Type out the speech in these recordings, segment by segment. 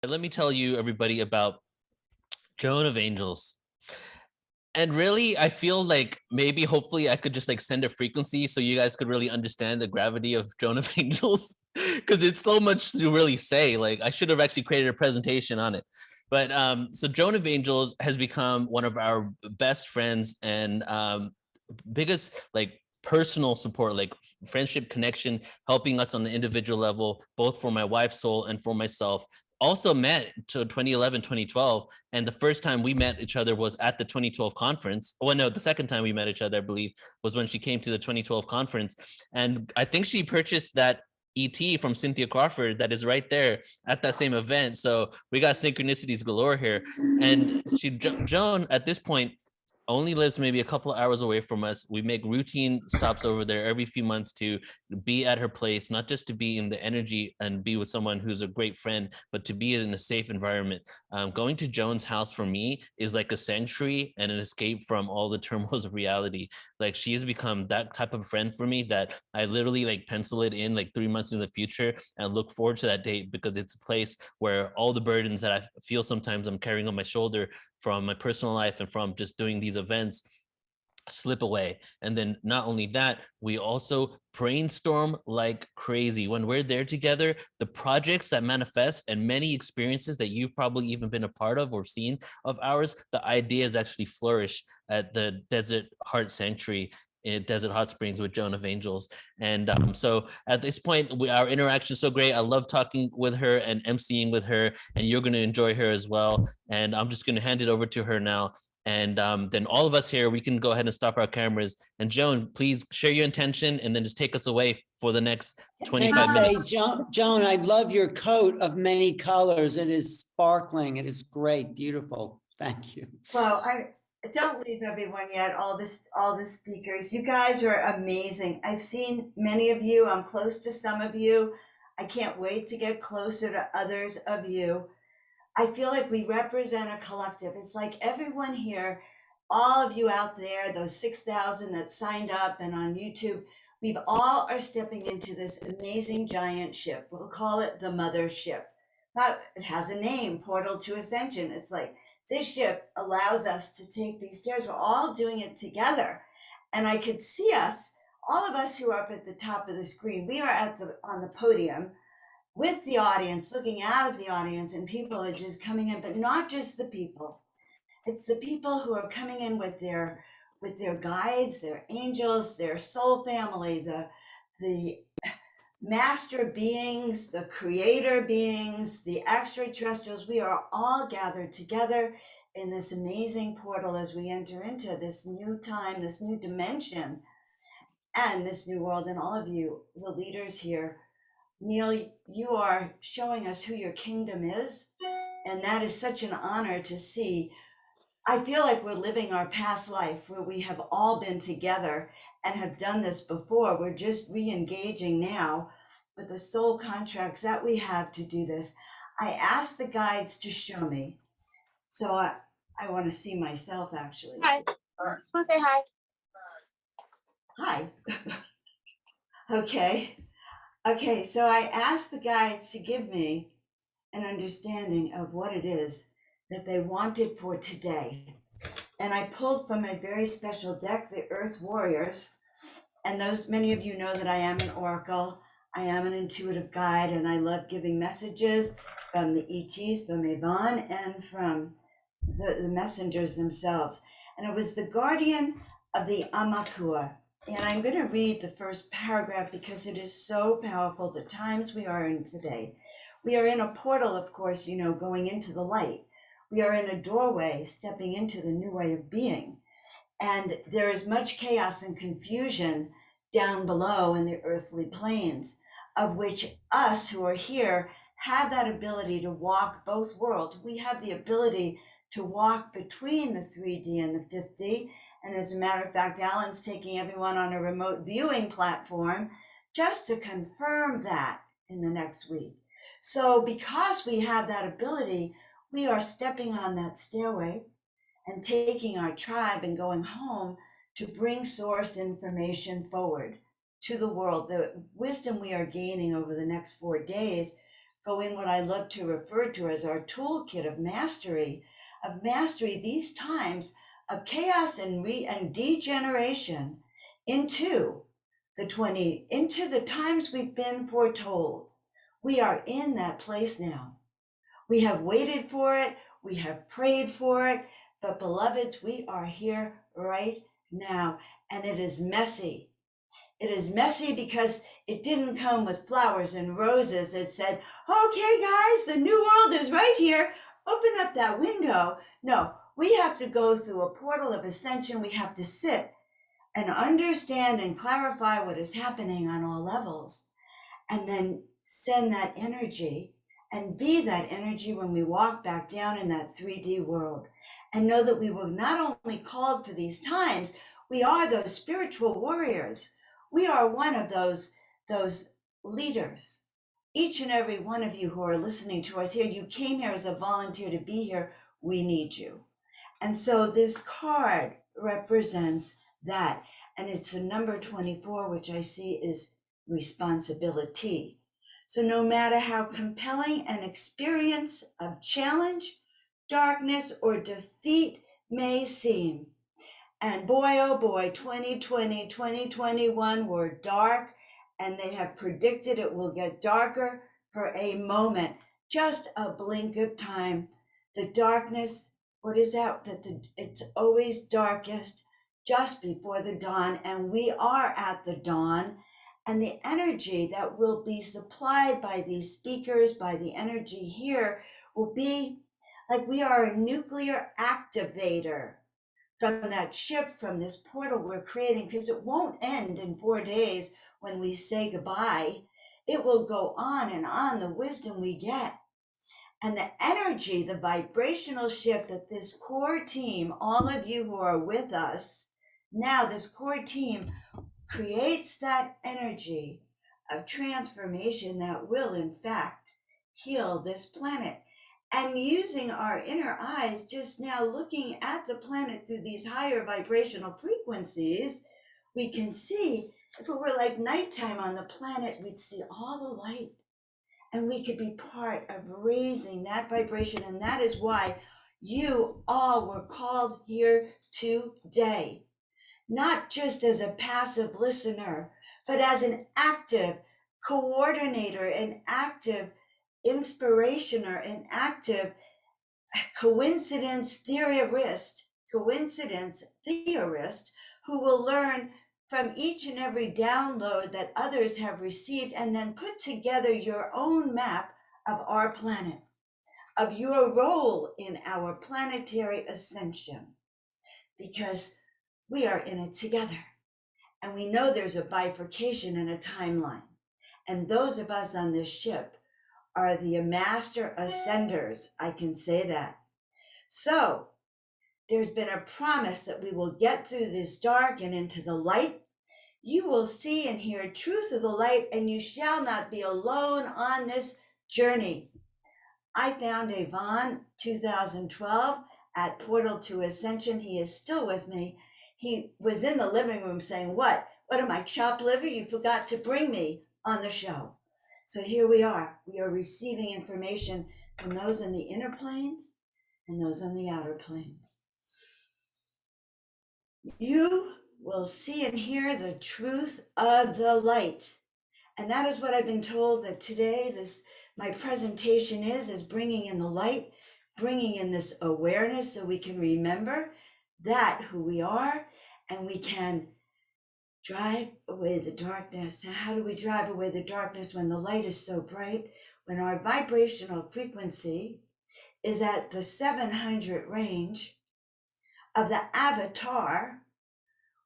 Let me tell you, everybody, about Joan of Angels. And really, I feel like maybe hopefully I could just like send a frequency so you guys could really understand the gravity of Joan of Angels, because it's so much to really say. Like I should have actually created a presentation on it. But so Joan of Angels has become one of our best friends and biggest like personal support, like friendship connection, helping us on the individual level, both for my wife's soul and for myself. Also met to 2011, 2012. And the first time we met each other was at the 2012 conference. Well, no, the second time we met each other, I believe, was when she came to the 2012 conference. And I think she purchased that ET from Cynthia Crawford that is right there at that same event. So we got synchronicities galore here. And Joan, at this point, only lives maybe a couple of hours away from us. We make routine stops over there every few months to be at her place, not just to be in the energy and be with someone who's a great friend, but to be in a safe environment. Going to Joan's house for me is like a sanctuary and an escape from all the turmoils of reality. Like she has become that type of friend for me that I literally like pencil it in like 3 months in the future and look forward to that date, because it's a place where all the burdens that I feel sometimes I'm carrying on my shoulder from my personal life and from just doing these events slip away. And then not only that, we also brainstorm like crazy. When we're there together, the projects that manifest and many experiences that you've probably even been a part of or seen of ours, the ideas actually flourish at the Desert Heart Sanctuary in Desert Hot Springs with Joan of Angels. And so at this point, our interaction is so great. I love talking with her and emceeing with her, and you're going to enjoy her as well. And I'm just going to hand it over to her now. And then all of us here, we can go ahead and stop our cameras. And Joan, please share your intention and then just take us away for the next 25 minutes. Joan, I love your coat of many colors. It is sparkling. It is great. Beautiful. Thank you. Well, I don't leave everyone yet. All the speakers. You guys are amazing. I've seen many of you. I'm close to some of you. I can't wait to get closer to others of you. I feel like we represent a collective. It's like everyone here, all of you out there, those 6,000 that signed up and on YouTube, we've all are stepping into this amazing giant ship. We'll call it the mothership. It has a name, Portal to Ascension. It's like this ship allows us to take these stairs. We're all doing it together. And I could see us, all of us who are up at the top of the screen, we are on the podium with the audience, looking out at the audience, and people are just coming in, but not just the people. It's the people who are coming in with their guides, their angels, their soul family, the master beings, the creator beings, the extraterrestrials. We are all gathered together in this amazing portal as we enter into this new time, this new dimension, and this new world. And all of you, the leaders here, Neil, you are showing us who your kingdom is, and that is such an honor to see. I feel like we're living our past life where we have all been together and have done this before. We're just re-engaging now with the soul contracts that we have to do this. I asked the guides to show me. So I want to see myself actually. Hi. Supposed to say hi. Hi. Okay, so I asked the guides to give me an understanding of what it is that they wanted for today. And I pulled from a very special deck, the Earth Warriors. And those, many of you know that I am an oracle. I am an intuitive guide, and I love giving messages from the ETs, from Yvonne, and from the messengers themselves. And it was the guardian of the Amakua. And I'm going to read the first paragraph because it is so powerful, the times we are in today. We are in a portal, of course, you know, going into the light. We are in a doorway, stepping into the new way of being. And there is much chaos and confusion down below in the earthly planes, of which us who are here have that ability to walk both worlds. We have the ability to walk between the 3D and the 5D. And as a matter of fact, Alan's taking everyone on a remote viewing platform just to confirm that in the next week. So because we have that ability, we are stepping on that stairway and taking our tribe and going home to bring source information forward to the world. The wisdom we are gaining over the next 4 days go in what I love to refer to as our toolkit of mastery, these times of chaos and degeneration into the times we've been foretold. We are in that place now. We have waited for it, we have prayed for it, but beloveds, we are here right now, and it is messy. It is messy because it didn't come with flowers and roses. It said, okay, guys, the new world is right here. Open up that window. No, we have to go through a portal of ascension. We have to sit and understand and clarify what is happening on all levels, and then send that energy and be that energy when we walk back down in that 3D world, and know that we were not only called for these times, we are those spiritual warriors. We are one of those leaders. Each and every one of you who are listening to us here, you came here as a volunteer to be here. We need you. And so this card represents that. And it's the number 24, which I see is responsibility. So no matter how compelling an experience of challenge, darkness, or defeat may seem, and boy, oh boy, 2020, 2021 were dark, and they have predicted it will get darker for a moment, just a blink of time. The darkness, what is that? It's always darkest just before the dawn, and we are at the dawn. And the energy that will be supplied by these speakers, by the energy here, will be like we are a nuclear activator from that ship, from this portal we're creating, because it won't end in 4 days when we say goodbye. It will go on and on, the wisdom we get. And the energy, the vibrational shift that this core team, all of you who are with us now, this core team creates that energy of transformation that will, in fact, heal this planet. And using our inner eyes, just now looking at the planet through these higher vibrational frequencies, we can see, if it were like nighttime on the planet, we'd see all the light, and we could be part of raising that vibration. And that is why you all were called here today, not just as a passive listener, but as an active coordinator, an active inspirationer, an active coincidence theorist who will learn from each and every download that others have received, and then put together your own map of our planet, of your role in our planetary ascension, because we are in it together. And we know there's a bifurcation and a timeline. And those of us on this ship are the master ascenders. I can say that. So there's been a promise that we will get through this dark and into the light. You will see and hear truth of the light, and you shall not be alone on this journey. I found Yvonne 2012 at Portal to Ascension. He is still with me. He was in the living room saying, what am I, chopped liver? You forgot to bring me on the show. So here we are. We are receiving information from those in the inner planes and those on the outer planes. You will see and hear the truth of the light. And that is what I've been told that today my presentation is bringing in the light, bringing in this awareness so we can remember that who we are, and we can drive away the darkness. And how do we drive away the darkness when the light is so bright? When our vibrational frequency is at the 700 range of the avatar,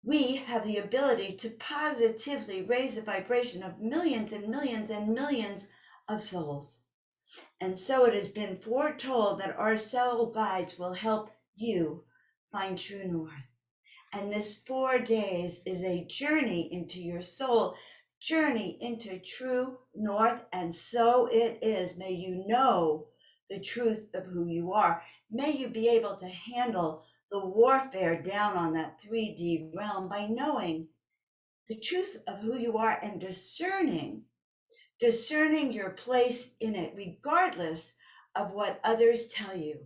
we have the ability to positively raise the vibration of millions and millions and millions of souls. And so it has been foretold that our soul guides will help you find true north. And this 4 days is a journey into your soul, journey into true north. And so it is. May you know the truth of who you are. May you be able to handle the warfare down on that 3D realm by knowing the truth of who you are and discerning discerning your place in it, regardless of what others tell you,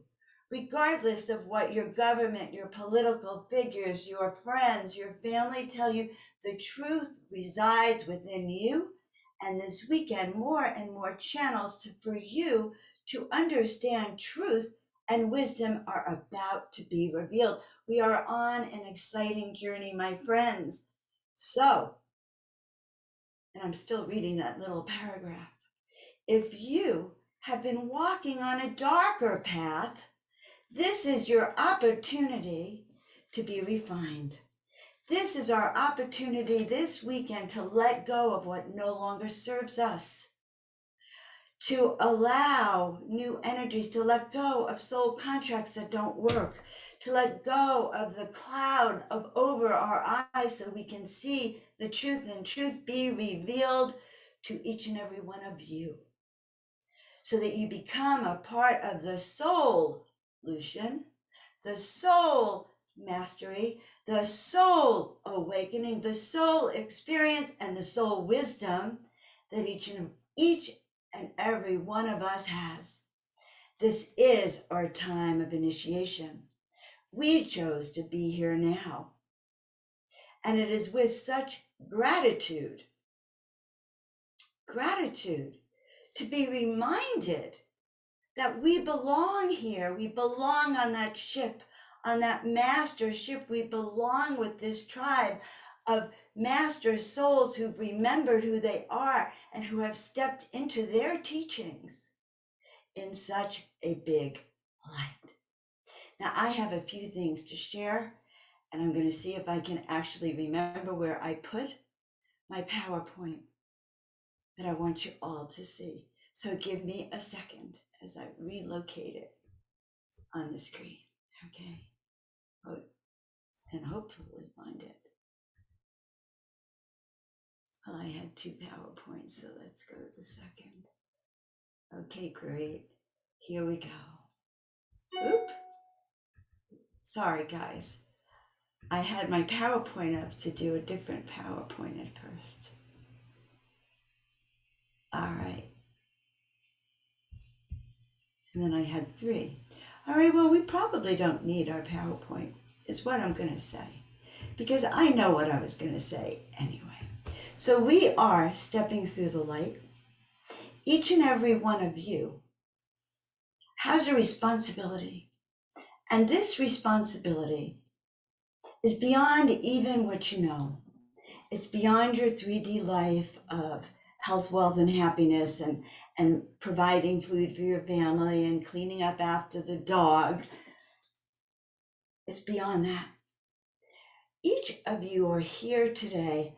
regardless of what your government, your political figures, your friends, your family tell you. The truth resides within you. And this weekend, more and more channels for you to understand truth and wisdom are about to be revealed. We are on an exciting journey, my friends. So, and I'm still reading that little paragraph. If you have been walking on a darker path, this is your opportunity to be refined. This is our opportunity this weekend to let go of what no longer serves us, to allow new energies, to let go of soul contracts that don't work, to let go of the cloud of over our eyes so we can see the truth and truth be revealed to each and every one of you, so that you become a part of the soul Lucian, the soul mastery, the soul awakening, the soul experience, and the soul wisdom that each and every one of us has. This is our time of initiation. We chose to be here now. And it is with such gratitude to be reminded that we belong here. We belong on that ship, on that master ship. We belong with this tribe of master souls who've remembered who they are and who have stepped into their teachings in such a big light. Now, I have a few things to share, and I'm going to see if I can actually remember where I put my PowerPoint that I want you all to see. So give me a second as I relocate it on the screen, okay? Oh, and hopefully find it. Well, I had 2 PowerPoints, so let's go to the second. Okay, great. Here we go. Oop. Sorry, guys. I had my PowerPoint up to do a different PowerPoint at first. All right. And then I had 3. All right, well, we probably don't need our PowerPoint, is what I'm going to say, because I know what I was going to say anyway. So we are stepping through the light. Each and every one of you has a responsibility. And this responsibility is beyond even what you know. It's beyond your 3D life of health, wealth, and happiness, and providing food for your family and cleaning up after the dog. It's beyond that. Each of you are here today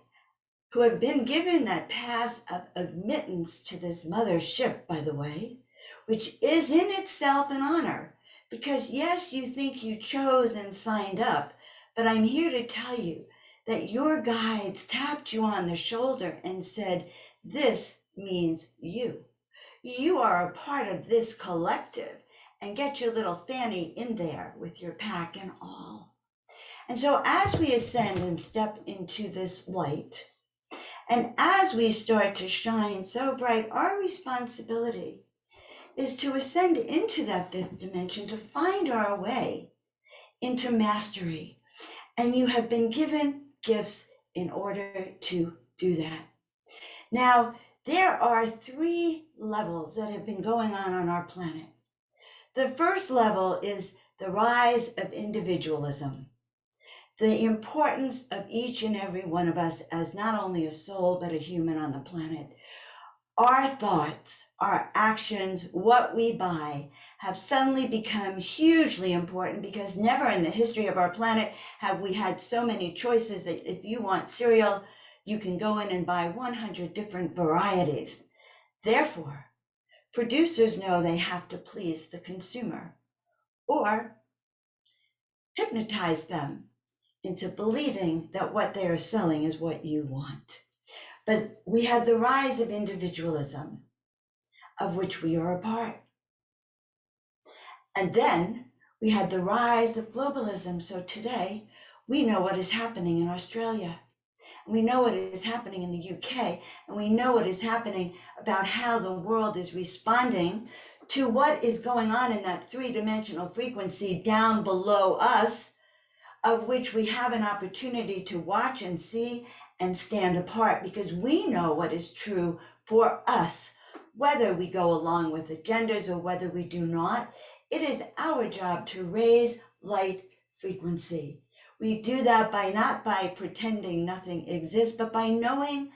who have been given that pass of admittance to this mothership, by the way, which is in itself an honor, because yes, you think you chose and signed up, but I'm here to tell you that your guides tapped you on the shoulder and said, this means you. You are a part of this collective, and get your little fanny in there with your pack and all. And so as we ascend and step into this light, and as we start to shine so bright, our responsibility is to ascend into that 5th dimension, to find our way into mastery. And you have been given gifts in order to do that. Now, there are 3 levels that have been going on our planet. The first level is the rise of individualism, the importance of each and every one of us as not only a soul, but a human on the planet. Our thoughts, our actions, what we buy have suddenly become hugely important, because never in the history of our planet have we had so many choices that if you want cereal, you can go in and buy 100 different varieties. Therefore, producers know they have to please the consumer or hypnotize them into believing that what they are selling is what you want. But we had the rise of individualism, of which we are a part. And then we had the rise of globalism. So today we know what is happening in Australia. and we know what is happening in the UK, and we know what is happening about how the world is responding to what is going on in that three-dimensional frequency down below us, of which we have an opportunity to watch and see and stand apart, because we know what is true for us, whether we go along with agendas or whether we do not. It is our job to raise light frequency. We do that by not by pretending nothing exists, but by knowing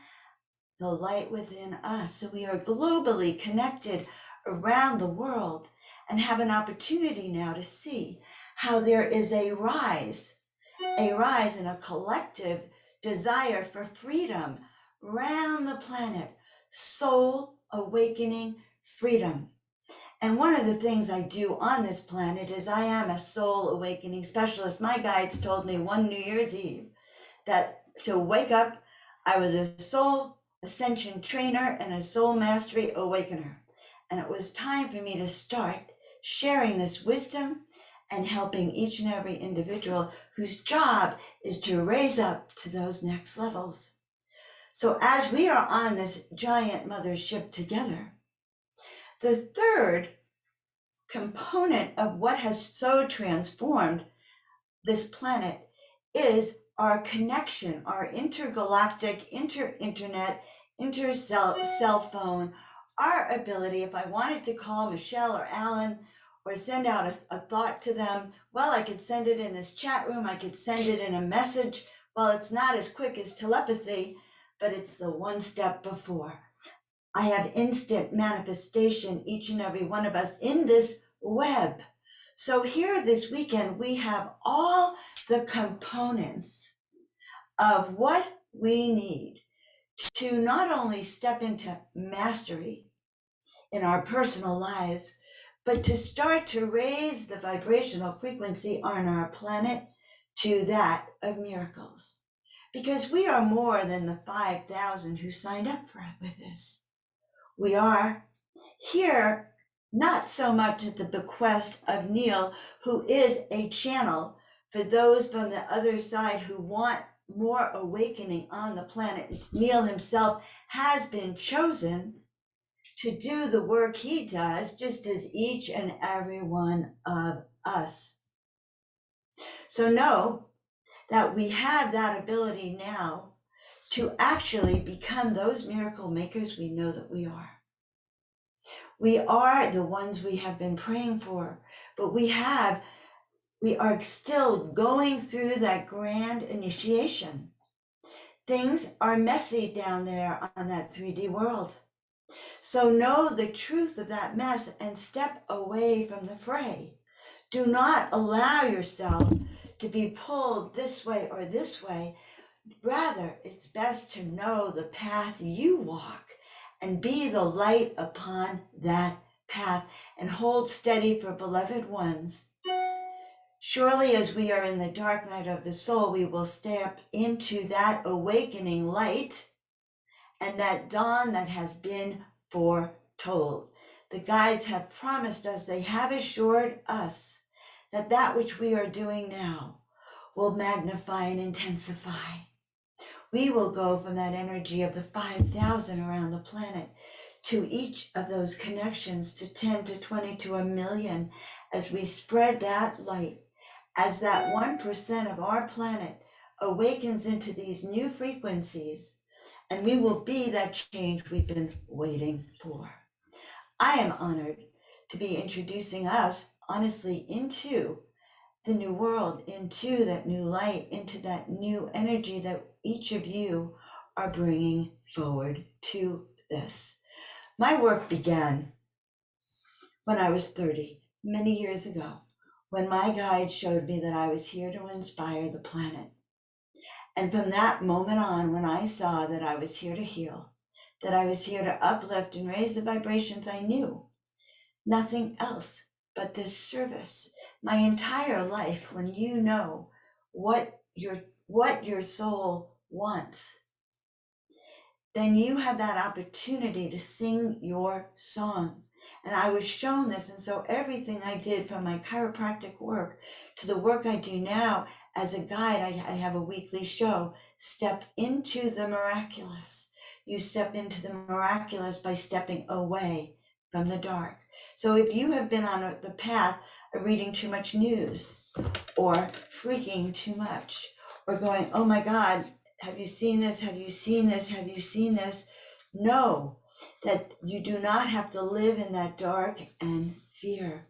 the light within us. So we are globally connected around the world and have an opportunity now to see how there is a rise in a collective desire for freedom around the planet, soul awakening freedom. And one of the things I do on this planet is I am a soul awakening specialist. My guides told me one New Year's Eve that to wake up, I was a soul ascension trainer and a soul mastery awakener. And it was time for me to start sharing this wisdom and helping each and every individual whose job is to raise up to those next levels. So as we are on this giant mothership together, the third component of what has so transformed this planet is our connection, our intergalactic, internet, cell phone, our ability. If I wanted to call Michelle or Alan or send out a thought to them, well, I could send it in this chat room, I could send it in a message. Well, it's not as quick as telepathy, but it's the one step before. I have instant manifestation, each and every one of us in this web. So here this weekend, we have all the components of what we need to not only step into mastery in our personal lives, but to start to raise the vibrational frequency on our planet to that of miracles. Because we are more than the 5,000 who signed up with this. We are here not so much at the bequest of Neil, who is a channel for those from the other side who want more awakening on the planet. Neil himself has been chosen to do the work he does, just as each and every one of us. So know that we have that ability now to actually become those miracle makers we know that we are. We are the ones we have been praying for, but we are still going through that grand initiation. Things are messy down there on that 3D world. So know the truth of that mess and step away from the fray. Do not allow yourself to be pulled this way or this way. Rather, it's best to know the path you walk and be the light upon that path and hold steady for beloved ones. Surely as we are in the dark night of the soul, we will step into that awakening light and that dawn that has been foretold. The guides have promised us, they have assured us that that which we are doing now will magnify and intensify. We will go from that energy of the 5,000 around the planet to each of those connections to 10 to 20 to a million as we spread that light, as that 1% of our planet awakens into these new frequencies, and we will be that change we've been waiting for. I am honored to be introducing us, honestly, into the new world, into that new light, into that new energy that each of you are bringing forward to this. My work began when I was 30, many years ago, when my guide showed me that I was here to inspire the planet. And from that moment on, when I saw that I was here to heal, that I was here to uplift and raise the vibrations, I knew nothing else but this service. My entire life, when you know what your soul wants, then you have that opportunity to sing your song. And I was shown this. And so everything I did, from my chiropractic work to the work I do now as a guide, I have a weekly show, Step Into the Miraculous. You step into the miraculous by stepping away from the dark. So if you have been on the path of reading too much news, or freaking too much, or going, oh my God, have you seen this? Have you seen this? Have you seen this? Know that you do not have to live in that dark and fear.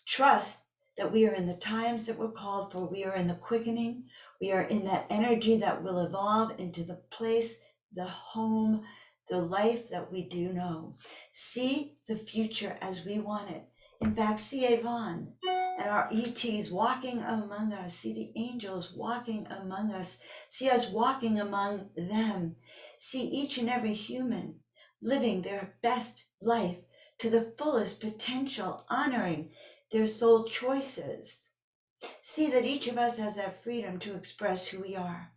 Trust that we are in the times that we're called for. We are in the quickening. We are in that energy that will evolve into the place, the home, the life that we do know. See the future as we want it. In fact, see Yvonne and our ETs walking among us. See the angels walking among us. See us walking among them. See each and every human living their best life to the fullest potential, honoring their soul choices. See that each of us has that freedom to express who we are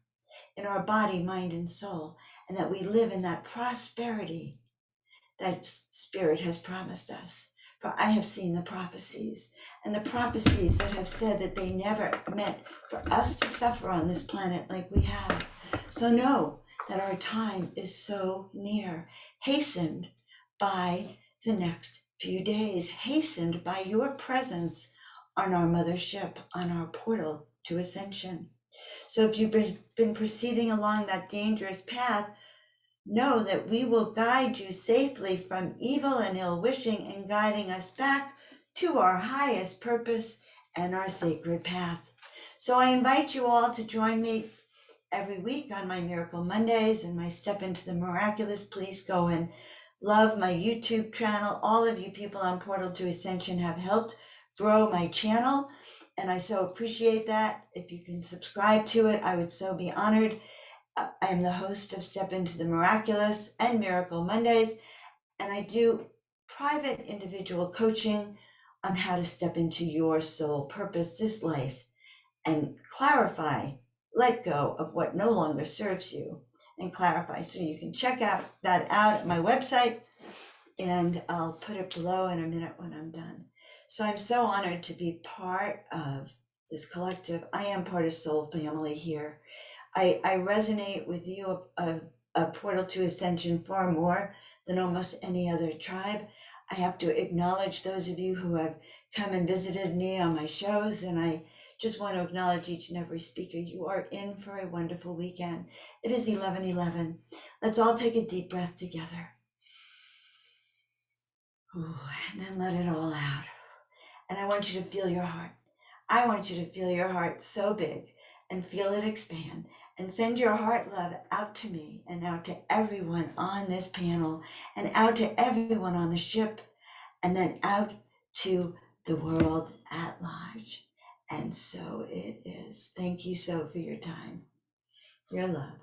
in our body, mind, and soul, and that we live in that prosperity that Spirit has promised us. For I have seen the prophecies, and the prophecies that have said that they never meant for us to suffer on this planet like we have. So know that our time is so near, hastened by the next few days, hastened by your presence on our mothership, on our portal to ascension. So if you've been proceeding along that dangerous path, know that we will guide you safely from evil and ill wishing, and guiding us back to our highest purpose and our sacred path. So I invite you all to join me every week on my Miracle Mondays and my Step Into the Miraculous. Please go and love my YouTube channel. All of you people on Portal to Ascension have helped grow my channel, and I so appreciate that. If you can subscribe to it, I would so be honored. I am the host of Step Into the Miraculous and Miracle Mondays, and I do private individual coaching on how to step into your soul purpose this life and clarify, let go of what no longer serves you, and clarify. So you can check that out at my website, and I'll put it below in a minute when I'm done. So I'm so honored to be part of this collective. I am part of Soul Family here. I resonate with you of Portal to Ascension far more than almost any other tribe. I have to acknowledge those of you who have come and visited me on my shows, and I just want to acknowledge each and every speaker. You are in for a wonderful weekend. It is 11:11. Let's all take a deep breath together. Ooh, and then let it all out. And I want you to feel your heart. I want you to feel your heart so big and feel it expand, and send your heart love out to me and out to everyone on this panel and out to everyone on the ship, and then out to the world at large. And so it is. Thank you so for your time, your love.